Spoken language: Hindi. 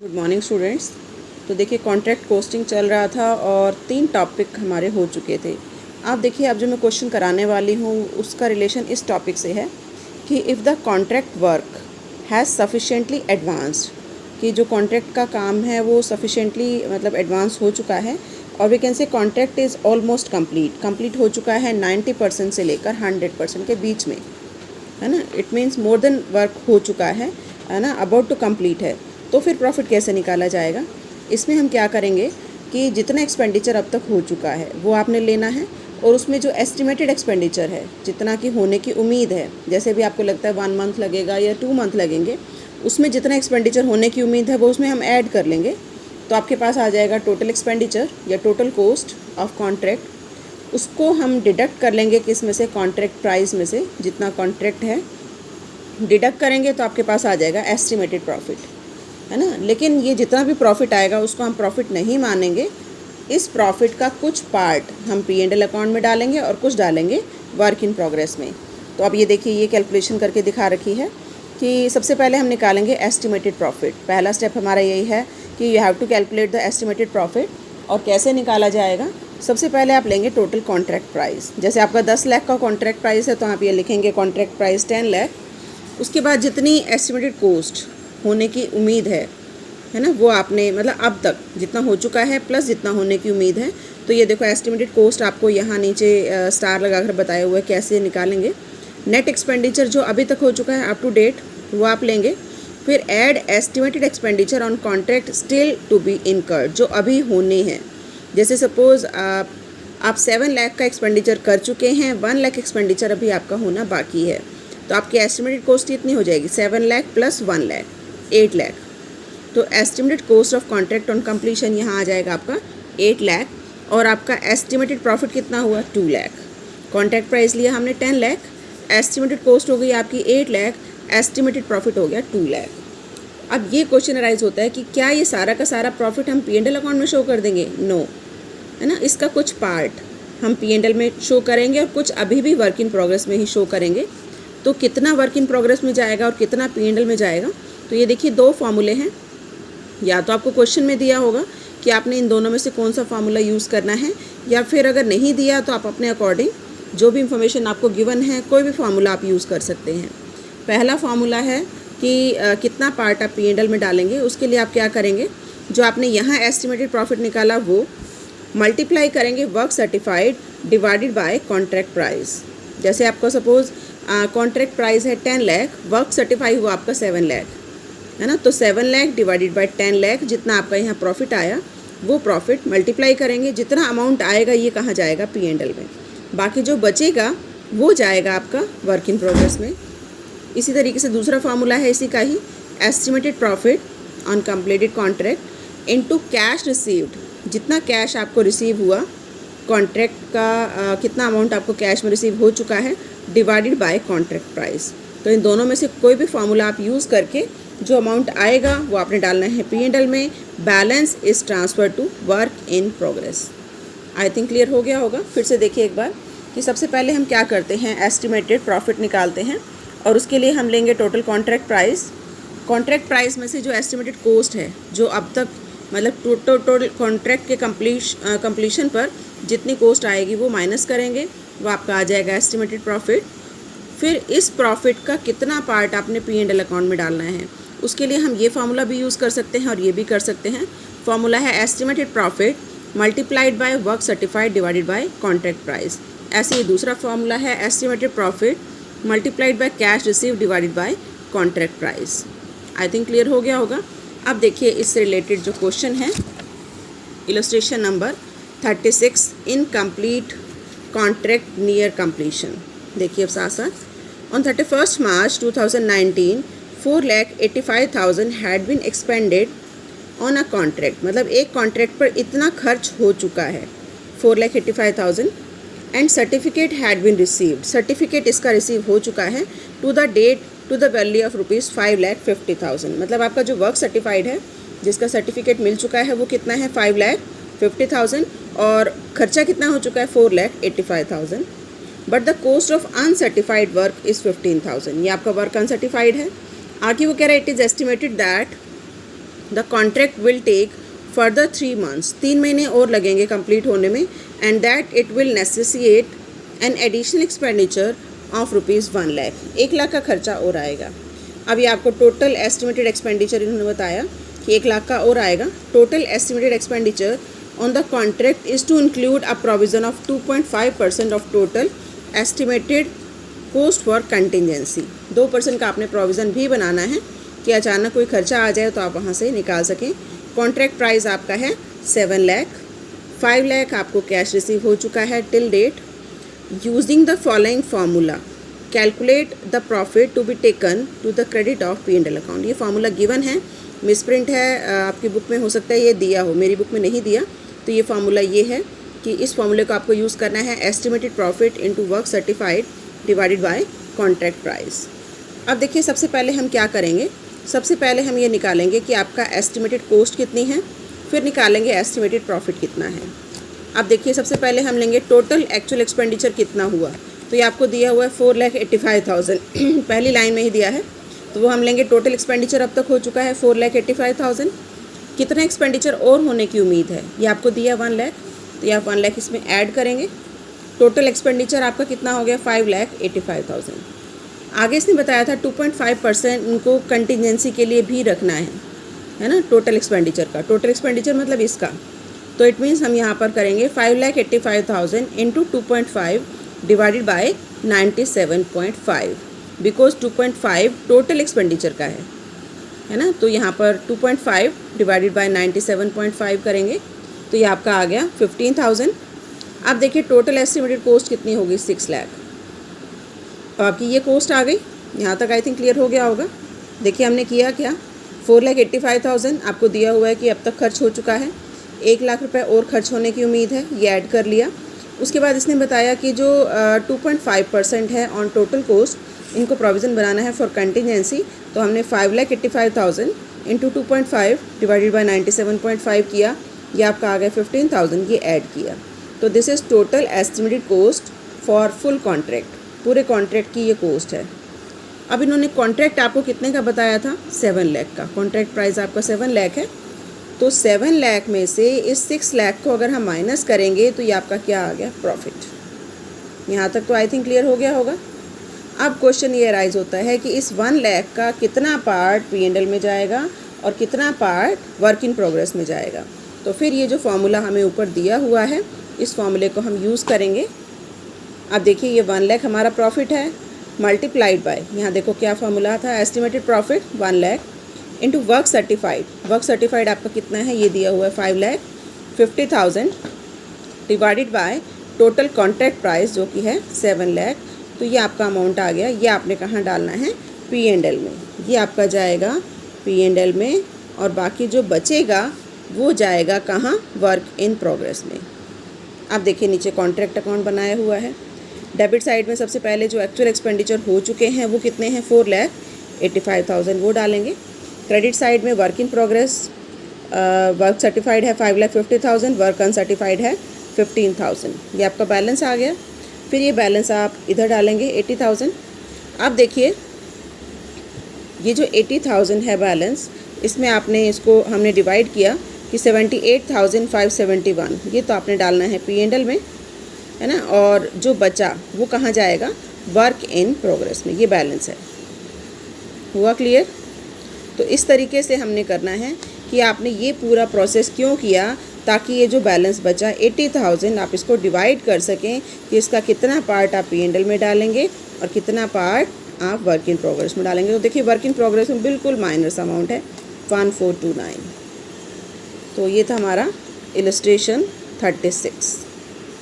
Good morning students. तो देखिए कॉन्ट्रैक्ट कोस्टिंग चल रहा था और 3 टॉपिक हमारे हो चुके थे। आप देखिए अब जो मैं क्वेश्चन कराने वाली हूँ उसका रिलेशन इस टॉपिक से है कि if the contract work has sufficiently advanced, कि जो कॉन्ट्रैक्ट का काम है वो सफिशेंटली मतलब एडवांस हो चुका है और we can say contract is almost complete हो चुका है 90% से लेकर 100% के बीच में, है ना। It means more than work हो चुका है ना, अबाउट टू कंप्लीट है। तो फिर प्रॉफिट कैसे निकाला जाएगा? इसमें हम क्या करेंगे कि जितना एक्सपेंडिचर अब तक हो चुका है वो आपने लेना है और उसमें जो एस्टिमेटेड एक्सपेंडिचर है, जितना कि होने की उम्मीद है, जैसे भी आपको लगता है 1 मंथ लगेगा या 2 मंथ लगेंगे, उसमें जितना एक्सपेंडिचर होने की उम्मीद है वो उसमें हम ऐड कर लेंगे। तो आपके पास आ जाएगा टोटल एक्सपेंडिचर या टोटल कॉस्ट ऑफ कॉन्ट्रैक्ट। उसको हम डिडक्ट कर लेंगे किस में से, कॉन्ट्रैक्ट प्राइस में से, जितना कॉन्ट्रैक्ट है डिडक्ट करेंगे तो आपके पास आ जाएगा एस्टिमेटेड प्रॉफिट, है ना। लेकिन ये जितना भी प्रॉफिट आएगा उसको हम प्रॉफिट नहीं मानेंगे। इस प्रॉफिट का कुछ पार्ट हम P&L अकाउंट में डालेंगे और कुछ डालेंगे वर्क इन प्रोग्रेस में। तो अब ये देखिए ये कैलकुलेशन करके दिखा रखी है कि सबसे पहले हम निकालेंगे एस्टिमेटेड प्रॉफिट। पहला स्टेप हमारा यही है कि you have to calculate the estimated profit. और कैसे निकाला जाएगा? सबसे पहले आप लेंगे टोटल कॉन्ट्रैक्ट प्राइस। जैसे आपका 10 लाख का कॉन्ट्रैक्ट प्राइस है तो आप ये लिखेंगे कॉन्ट्रैक्ट प्राइस 10 लाख। उसके बाद जितनी एस्टिमेटेड कॉस्ट होने की उम्मीद है ना, वो आपने मतलब अब तक जितना हो चुका है प्लस जितना होने की उम्मीद है। तो ये देखो एस्टिमेटेड कॉस्ट आपको यहाँ नीचे स्टार लगाकर बताया हुआ है कैसे निकालेंगे। नेट एक्सपेंडिचर जो अभी तक हो चुका है अप टू डेट वो आप लेंगे। फिर add estimated expenditure on contract still to be incurred, जो अभी होने हैं। जैसे सपोज़ आप 7 लाख का एक्सपेंडिचर कर चुके हैं, 1 लाख एक्सपेंडिचर अभी आपका होना बाकी है। तो आपकी एस्टिमेटेड कॉस्ट कितनी हो जाएगी? 7 लाख प्लस 1 लाख, 8 लाख। तो estimated cost of contract on completion यहाँ आ जाएगा आपका 8 लाख। और आपका एस्टिमेटेड प्रॉफिट कितना हुआ? 2 लाख। कॉन्ट्रैक्ट प्राइस लिया हमने 10 लाख, एस्टिमेटेड कॉस्ट हो गई आपकी 8 लाख, एस्टिमेटेड प्रॉफिट हो गया 2 लाख। अब ये क्वेश्चन अराइज होता है कि क्या ये सारा का सारा प्रॉफिट हम P&L अकाउंट में शो कर देंगे? नो, है ना। इसका कुछ पार्ट हम P&L में शो करेंगे और कुछ अभी भी वर्क इन प्रोग्रेस में ही शो करेंगे। तो कितना वर्क इन प्रोग्रेस में जाएगा और कितना P&L में जाएगा? तो ये देखिए 2 फार्मूले हैं। या तो आपको क्वेश्चन में दिया होगा कि आपने इन दोनों में से कौन सा फार्मूला यूज़ करना है, या फिर अगर नहीं दिया तो आप अपने अकॉर्डिंग जो भी इंफॉर्मेशन आपको गिवन है कोई भी फार्मूला आप यूज़ कर सकते हैं। पहला फार्मूला है कि कितना पार्ट आप P&L में डालेंगे। उसके लिए आप क्या करेंगे, जो आपने यहाँ एस्टिमेटेड प्रॉफिट निकाला वो मल्टीप्लाई करेंगे work certified divided by contract price. जैसे आपको सपोज़ कॉन्ट्रैक्ट प्राइस है 10 लाख, वर्क सर्टिफाई हुआ आपका 7 लाख, है ना। तो 7 लाख डिवाइडेड बाय 10 लाख, जितना आपका यहाँ प्रॉफिट आया वो प्रॉफिट मल्टीप्लाई करेंगे। जितना अमाउंट आएगा ये कहाँ जाएगा? P&L में। बाकी जो बचेगा वो जाएगा आपका वर्क इन प्रोग्रेस में। इसी तरीके से दूसरा फार्मूला है इसी का ही, estimated profit on completed contract into cash received. जितना कैश आपको रिसीव हुआ, कॉन्ट्रैक्ट का कितना अमाउंट आपको कैश में रिसीव हो चुका है, डिवाइडेड बाय कॉन्ट्रैक्ट प्राइस। तो इन दोनों में से कोई भी फार्मूला आप यूज़ करके जो अमाउंट आएगा वो आपने डालना है P&L में। Balance is transfer to work in progress. I think clear हो गया होगा। फिर से देखिए एक बार कि सबसे पहले हम क्या करते हैं, एस्टिमेटेड प्रॉफिट निकालते हैं और उसके लिए हम लेंगे total contract price. Contract price में से जो एस्टिमेटेड कॉस्ट है, जो अब तक मतलब टोटल कॉन्ट्रैक्ट के कंप्लीशन पर जितनी कॉस्ट आएगी वो माइनस करेंगे, वो आपका आ जाएगा एस्टिमेटेड प्रॉफिट। फिर इस प्रॉफिट का कितना पार्ट आपने P&L अकाउंट में डालना है, उसके लिए हम ये फार्मूला भी यूज़ कर सकते हैं और ये भी कर सकते हैं। फार्मूला है estimated profit multiplied by work certified divided by contract price. ऐसे ही दूसरा फार्मूला है estimated profit multiplied by cash receive divided by contract price. I think clear हो गया होगा। अब देखिए इससे रिलेटेड जो क्वेश्चन है, illustration number 36, incomplete contract near completion. देखिए अब साथ साथ, on 31 March 2019 4,85,000 had been expended on a contract. मतलब एक कॉन्ट्रैक्ट पर इतना खर्च हो चुका है 4,85,000 and certificate had been received. Certificate इसका रिसीव हो चुका है to the date to the value of rupees 5,50,000। मतलब आपका जो वर्क सर्टिफाइड है, जिसका सर्टिफिकेट मिल चुका है, वो कितना है? 5,50,000 और खर्चा कितना हो चुका है? 4,85,000। But the cost of uncertified work is 15,000। ये आपका वर्क अनसर्टिफाइड है। आगे वो कह रहा है it is estimated that the contract will take further 3 months, 3 महीने और लगेंगे कंप्लीट होने में, and that it will necessitate an additional expenditure of ₹1 lakh, 1 lakh का खर्चा और आएगा। अभी आपको टोटल एस्टिमेटेड एक्सपेंडिचर इन्होंने बताया कि 1 लाख का और आएगा। Total estimated expenditure on the contract is to include a provision of 2.5% of total estimated cost for contingency. 2% का आपने प्रोविज़न भी बनाना है कि अचानक कोई खर्चा आ जाए तो आप वहाँ से निकाल सकें। कॉन्ट्रैक्ट प्राइस आपका है 7 लाख। 5 लाख आपको कैश रिसीव हो चुका है till date. Using the following formula calculate the profit to be taken to the credit of P&L account. ये फार्मूला गिवन है, मिसप्रिंट है, आपकी बुक में हो सकता है ये दिया हो, मेरी बुक में नहीं दिया। तो ये फार्मूला ये है कि इस फार्मूले को आपको यूज़ करना है, estimated profit into work certified divided by contract price. अब देखिए सबसे पहले हम क्या करेंगे, सबसे पहले हम ये निकालेंगे कि आपका एस्टिमेटेड कॉस्ट कितनी है, फिर निकालेंगे एस्टिमेटेड प्रॉफिट कितना है। अब देखिए सबसे पहले हम लेंगे टोटल एक्चुअल एक्सपेंडिचर कितना हुआ, तो ये आपको दिया हुआ है 4,85,000 पहली लाइन में ही दिया है, तो वो हम लेंगे। टोटल एक्सपेंडिचर अब तक हो चुका है 4,85,000। कितना एक्सपेंडिचर और होने की उम्मीद है, ये आपको दिया 1 लाख, तो ये आप 1 लाख इसमें ऐड करेंगे। टोटल एक्सपेंडिचर आपका कितना हो गया 5,85,000। आगे इसने बताया था 2.5% उनको कंटिजेंसी के लिए भी रखना है ना, टोटल एक्सपेंडिचर का। टोटल एक्सपेंडिचर मतलब इसका, तो इट मीन्स हम यहाँ पर करेंगे 5,85,000 into 2.5 divided by 97.5, because 2.5 total expenditure का है ना। तो यहाँ पर 2.5 डिवाइडेड बाय 97.5 करेंगे, तो ये आपका आ गया 15,000। अब देखिए टोटल एस्टिमेटेड कॉस्ट कितनी होगी 6 लाख। अब आपकी ये कॉस्ट आ गई, यहाँ तक आई थिंक क्लियर हो गया होगा। देखिए हमने किया क्या, 4,85,000 आपको दिया हुआ है कि अब तक खर्च हो चुका है, 1 लाख रुपए और खर्च होने की उम्मीद है, ये ऐड कर लिया। उसके बाद इसने बताया कि जो 2.5% है ऑन टोटल कॉस्ट, इनको प्रोविज़न बनाना है फॉर कंटिजेंसी, तो हमने 5,85,000 इंटू 2.5 डिवाइडेड बाय 97.5 किया, ये आपका आ गया 15,000, ये ऐड किया। तो this is total estimated cost for full contract, पूरे कॉन्ट्रैक्ट की ये कॉस्ट है। अब इन्होंने कॉन्ट्रैक्ट आपको कितने का बताया था, 7 लाख का। कॉन्ट्रैक्ट प्राइस आपका 7 लाख है, तो 7 लाख में से इस 6 लाख को अगर हम माइनस करेंगे तो ये आपका क्या आ गया, प्रॉफिट। यहाँ तक तो आई थिंक क्लियर हो गया होगा। अब क्वेश्चन ये राइज होता है कि इस 1 लाख का कितना पार्ट P&L में जाएगा और कितना पार्ट वर्क इन प्रोग्रेस में जाएगा। तो फिर ये जो फार्मूला हमें ऊपर दिया हुआ है, इस फार्मूले को हम यूज़ करेंगे। अब देखिए ये 1 लाख हमारा प्रॉफिट है, मल्टीप्लाइड बाय, यहाँ देखो क्या फार्मूला था, estimated profit 1 lakh into work certified. Work certified आपका कितना है, ये दिया हुआ है 5,50,000 divided by total contract price जो कि है 7 लाख। तो ये आपका अमाउंट आ गया, ये आपने कहाँ डालना है, P&L में। ये आपका जाएगा P&L में, और बाकी जो बचेगा वो जाएगा कहाँ, वर्क इन प्रोग्रेस में। अब देखिए नीचे कॉन्ट्रैक्ट अकाउंट बनाया हुआ है। डेबिट साइड में सबसे पहले जो एक्चुअल एक्सपेंडिचर हो चुके हैं वो कितने हैं, 4,85,000, वो डालेंगे। क्रेडिट साइड में work in progress, work certified है 5,50,000, वर्क अनसर्टिफाइड है 15,000, ये आपका बैलेंस आ गया। फिर ये बैलेंस आप इधर डालेंगे 80,000। अब देखिए ये जो 80,000 है बैलेंस, इसमें आपने इसको हमने डिवाइड किया कि 78,571, ये तो आपने डालना है P&L में, है ना। और जो बचा वो कहाँ जाएगा, वर्क इन प्रोग्रेस में, ये बैलेंस है। हुआ क्लियर। तो इस तरीके से हमने करना है कि आपने ये पूरा प्रोसेस क्यों किया, ताकि ये जो बैलेंस बचा 80,000 आप इसको डिवाइड कर सकें कि इसका कितना पार्ट आप P&L में डालेंगे और कितना पार्ट आप वर्क इन प्रोग्रेस में डालेंगे। तो देखिए वर्क इन प्रोग्रेस में बिल्कुल माइनस अमाउंट है 1429। तो ये था हमारा इलस्ट्रेशन 36।